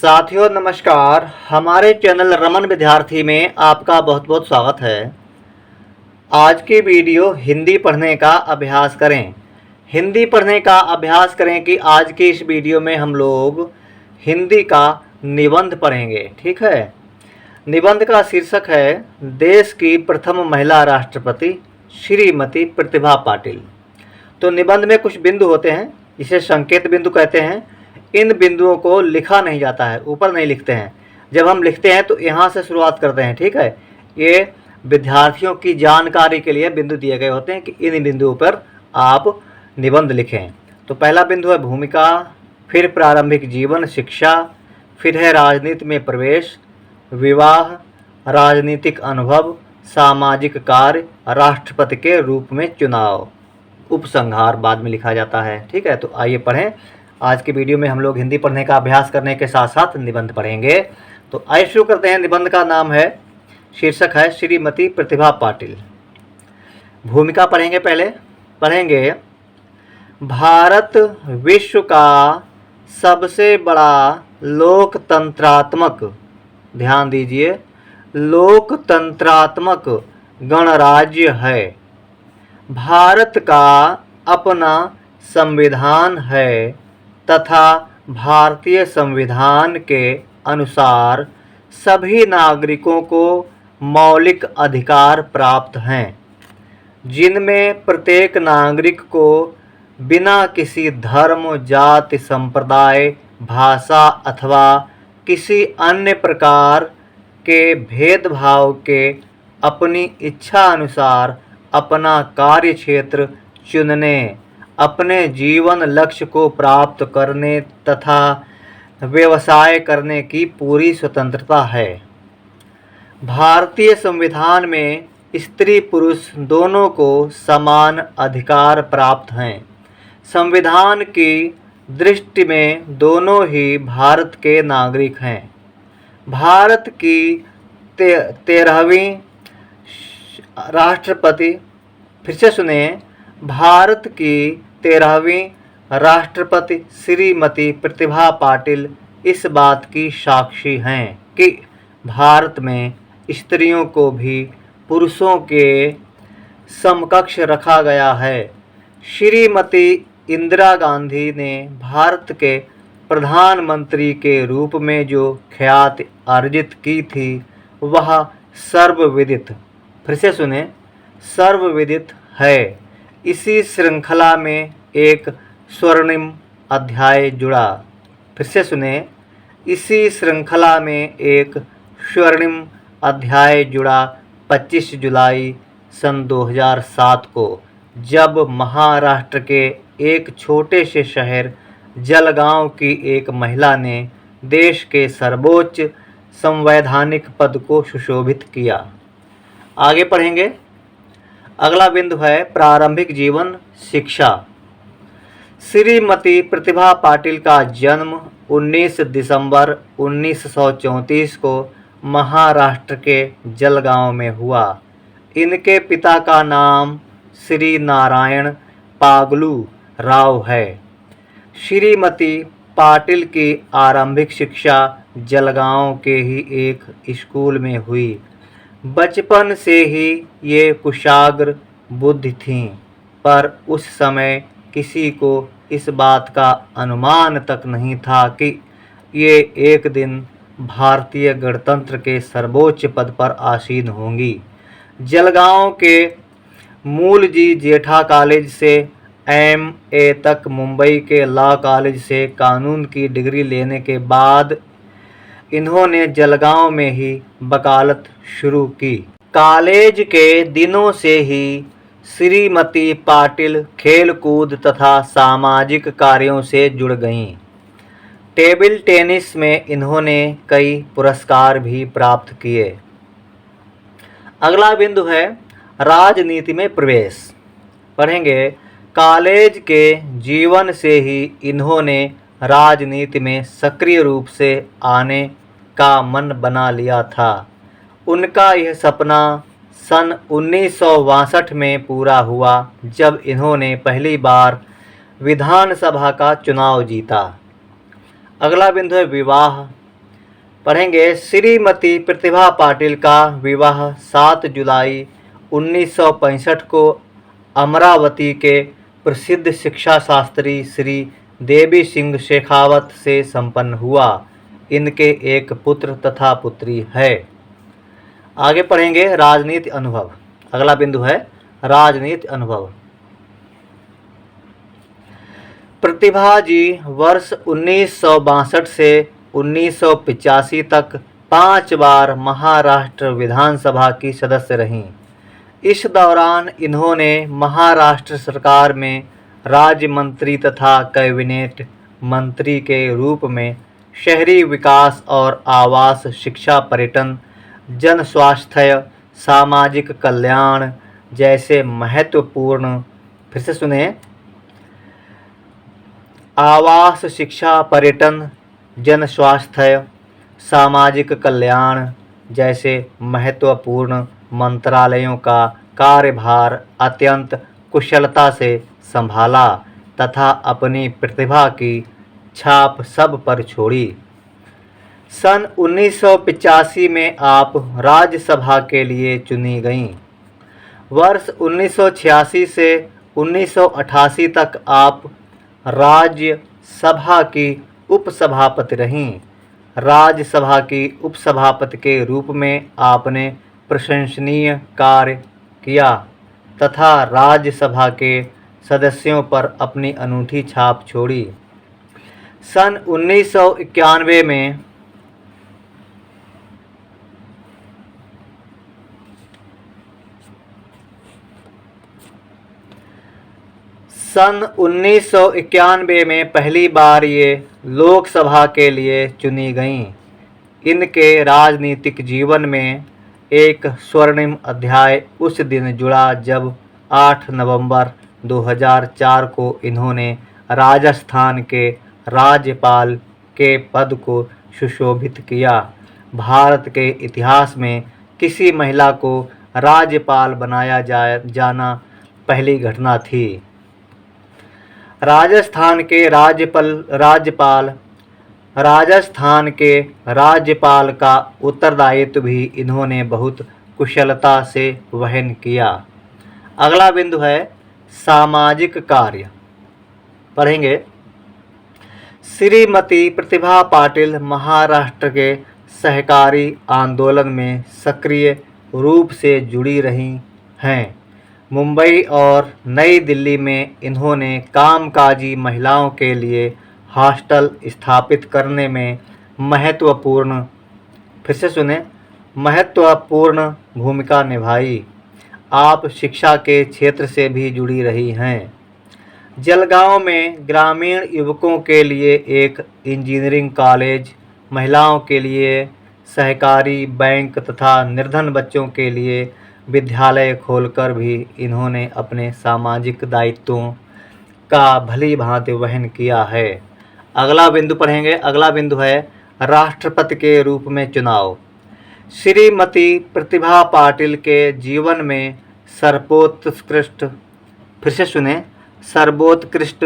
साथियों नमस्कार। हमारे चैनल रमन विद्यार्थी में आपका बहुत बहुत स्वागत है। आज की वीडियो हिंदी पढ़ने का अभ्यास करें। हिंदी पढ़ने का अभ्यास करें कि आज की इस वीडियो में हम लोग हिंदी का निबंध पढ़ेंगे। ठीक है। निबंध का शीर्षक है देश की प्रथम महिला राष्ट्रपति श्रीमती प्रतिभा पाटिल। तो निबंध में कुछ बिंदु होते हैं, इसे संकेत बिंदु कहते हैं। इन बिंदुओं को लिखा नहीं जाता है, ऊपर नहीं लिखते हैं। जब हम लिखते हैं तो यहाँ से शुरुआत करते हैं। ठीक है। ये विद्यार्थियों की जानकारी के लिए बिंदु दिए गए होते हैं कि इन बिंदुओं पर आप निबंध लिखें। तो पहला बिंदु है भूमिका, फिर प्रारंभिक जीवन शिक्षा, फिर है राजनीति में प्रवेश, विवाह, राजनीतिक अनुभव, सामाजिक कार्य, राष्ट्रपति के रूप में चुनाव, उपसंहार बाद में लिखा जाता है। ठीक है। तो आइए पढ़ें। आज की वीडियो में हम लोग हिंदी पढ़ने का अभ्यास करने के साथ साथ निबंध पढ़ेंगे। तो आइए शुरू करते हैं। निबंध का नाम है, शीर्षक है श्रीमती प्रतिभा पाटिल। भूमिका पढ़ेंगे। पहले पढ़ेंगे भारत विश्व का सबसे बड़ा लोकतंत्रात्मक, ध्यान दीजिए, लोकतंत्रात्मक गणराज्य है। भारत का अपना संविधान है तथा भारतीय संविधान के अनुसार सभी नागरिकों को मौलिक अधिकार प्राप्त हैं, जिनमें प्रत्येक नागरिक को बिना किसी धर्म, जाति, संप्रदाय, भाषा अथवा किसी अन्य प्रकार के भेदभाव के अपनी इच्छा अनुसार अपना कार्यक्षेत्र चुनने, अपने जीवन लक्ष्य को प्राप्त करने तथा व्यवसाय करने की पूरी स्वतंत्रता है। भारतीय संविधान में स्त्री पुरुष दोनों को समान अधिकार प्राप्त हैं। संविधान की दृष्टि में दोनों ही भारत के नागरिक हैं। भारत की 13वीं राष्ट्रपति, फिर से सुने, भारत की 13वीं राष्ट्रपति श्रीमती प्रतिभा पाटिल इस बात की साक्षी हैं कि भारत में स्त्रियों को भी पुरुषों के समकक्ष रखा गया है। श्रीमती इंदिरा गांधी ने भारत के प्रधानमंत्री के रूप में जो ख्याति अर्जित की थी वह सर्वविदित, फिर से सुने, सर्वविदित है। इसी श्रृंखला में एक स्वर्णिम अध्याय जुड़ा, फिर से सुने, इसी श्रृंखला में एक स्वर्णिम अध्याय जुड़ा 25 जुलाई सन 2007 को, जब महाराष्ट्र के एक छोटे से शहर जलगांव की एक महिला ने देश के सर्वोच्च संवैधानिक पद को सुशोभित किया। आगे पढ़ेंगे। अगला बिंदु है प्रारंभिक जीवन शिक्षा। श्रीमती प्रतिभा पाटिल का जन्म 19 दिसंबर 1934 को महाराष्ट्र के जलगांव में हुआ। इनके पिता का नाम श्री नारायण पागलू राव है। श्रीमती पाटिल की आरंभिक शिक्षा जलगांव के ही एक स्कूल में हुई। बचपन से ही ये कुशाग्र बुद्धि थीं, पर उस समय किसी को इस बात का अनुमान तक नहीं था कि ये एक दिन भारतीय गणतंत्र के सर्वोच्च पद पर आसीन होंगी। जलगांव के मूलजी जेठा कॉलेज से MA तक, मुंबई के लॉ कॉलेज से कानून की डिग्री लेने के बाद इन्होंने जलगांव में ही वकालत शुरू की। कॉलेज के दिनों से ही श्रीमती पाटिल खेलकूद तथा सामाजिक कार्यों से जुड़ गईं। टेबल टेनिस में इन्होंने कई पुरस्कार भी प्राप्त किए। अगला बिंदु है राजनीति में प्रवेश। पढ़ेंगे। कॉलेज के जीवन से ही इन्होंने राजनीति में सक्रिय रूप से आने का मन बना लिया था। उनका यह सपना सन 1962 में पूरा हुआ, जब इन्होंने पहली बार विधानसभा का चुनाव जीता। अगला बिंदु है विवाह। पढ़ेंगे श्रीमती प्रतिभा पाटिल का विवाह 7 जुलाई 1965 को अमरावती के प्रसिद्ध शिक्षा शास्त्री श्री देवी सिंह शेखावत से संपन्न हुआ। इनके एक पुत्र तथा पुत्री है। आगे पढ़ेंगे राजनीति अनुभव। अगला बिंदु है राजनीति अनुभव। प्रतिभा जी वर्ष 1962 से 1985 तक 5 बार महाराष्ट्र विधानसभा की सदस्य रहीं। इस दौरान इन्होंने महाराष्ट्र सरकार में राज्य मंत्री तथा कैबिनेट मंत्री के रूप में शहरी विकास और आवास, शिक्षा, पर्यटन, जन स्वास्थ्य, सामाजिक कल्याण जैसे महत्वपूर्ण, फिर से सुने, आवास, शिक्षा, पर्यटन, जन स्वास्थ्य, सामाजिक कल्याण जैसे महत्वपूर्ण मंत्रालयों का कार्यभार अत्यंत कुशलता से संभाला तथा अपनी प्रतिभा की छाप सब पर छोड़ी। सन 1985 में आप राज्यसभा के लिए चुनी गईं। वर्ष 1986 से 1988 तक आप राज्यसभा की उपसभापति रहीं। राज्यसभा की उपसभापति के रूप में आपने प्रशंसनीय कार्य किया तथा राज्यसभा के सदस्यों पर अपनी अनूठी छाप छोड़ी। सन 1991 में पहली बार ये लोकसभा के लिए चुनी गईं। इनके राजनीतिक जीवन में एक स्वर्णिम अध्याय उस दिन जुड़ा जब 8 नवंबर 2004 को इन्होंने राजस्थान के राज्यपाल के पद को सुशोभित किया। भारत के इतिहास में किसी महिला को राज्यपाल बनाया जाना पहली घटना थी। राजस्थान के राज्यपाल का उत्तरदायित्व भी इन्होंने बहुत कुशलता से वहन किया। अगला बिंदु है सामाजिक कार्य। पढ़ेंगे श्रीमती प्रतिभा पाटिल महाराष्ट्र के सहकारी आंदोलन में सक्रिय रूप से जुड़ी रही हैं। मुंबई और नई दिल्ली में इन्होंने कामकाजी महिलाओं के लिए हॉस्टल स्थापित करने में महत्वपूर्ण भूमिका निभाई। आप शिक्षा के क्षेत्र से भी जुड़ी रही हैं। जलगांव में ग्रामीण युवकों के लिए एक इंजीनियरिंग कॉलेज, महिलाओं के लिए सहकारी बैंक तथा निर्धन बच्चों के लिए विद्यालय खोलकर भी इन्होंने अपने सामाजिक दायित्वों का भली भांति वहन किया है। अगला बिंदु पढ़ेंगे। अगला बिंदु है राष्ट्रपति के रूप में चुनाव। श्रीमती प्रतिभा पाटिल के जीवन में सर्वोत्कृष्ट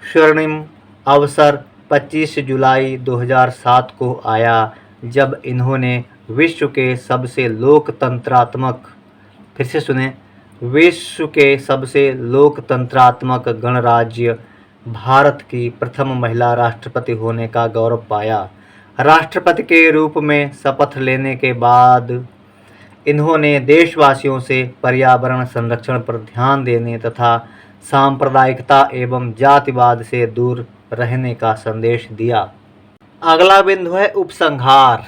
स्वर्णिम अवसर 25 जुलाई 2007 को आया जब इन्होंने विश्व के सबसे लोकतंत्रात्मक गणराज्य भारत की प्रथम महिला राष्ट्रपति होने का गौरव पाया। राष्ट्रपति के रूप में शपथ लेने के बाद इन्होंने देशवासियों से पर्यावरण संरक्षण पर ध्यान देने तथा सांप्रदायिकता एवं जातिवाद से दूर रहने का संदेश दिया। अगला बिंदु है उपसंहार।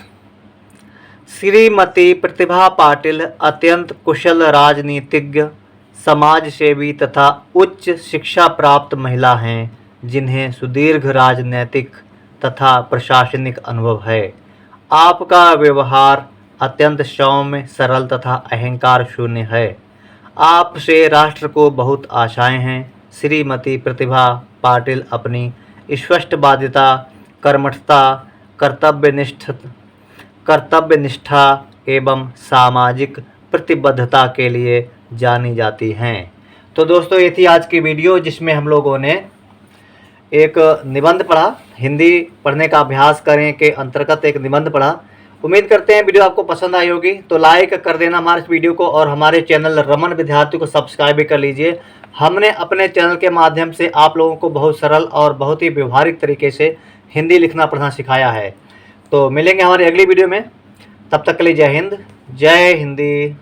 श्रीमती प्रतिभा पाटिल अत्यंत कुशल राजनीतिज्ञ, समाजसेवी तथा उच्च शिक्षा प्राप्त महिला हैं जिन्हें सुदीर्घ राजनीतिक तथा प्रशासनिक अनुभव है। आपका व्यवहार अत्यंत सौम्य, सरल तथा अहंकार शून्य है। आपसे राष्ट्र को बहुत आशाएं हैं। श्रीमती प्रतिभा पाटिल अपनी स्पष्टवादिता, कर्मठता, कर्तव्यनिष्ठा एवं सामाजिक प्रतिबद्धता के लिए जानी जाती हैं। तो दोस्तों, ये थी आज की वीडियो जिसमें हम लोगों ने एक निबंध पढ़ा हिंदी पढ़ने का अभ्यास करें के अंतर्गत एक निबंध पढ़ा। उम्मीद करते हैं वीडियो आपको पसंद आई होगी, तो लाइक कर देना हमारे इस वीडियो को और हमारे चैनल रमन विद्यार्थी को सब्सक्राइब भी कर लीजिए। हमने अपने चैनल के माध्यम से आप लोगों को बहुत सरल और बहुत ही व्यवहारिक तरीके से हिंदी लिखना पढ़ना सिखाया है। तो मिलेंगे हमारी अगली वीडियो में, तब तक के लिए जय हिंद, जय हिंदी।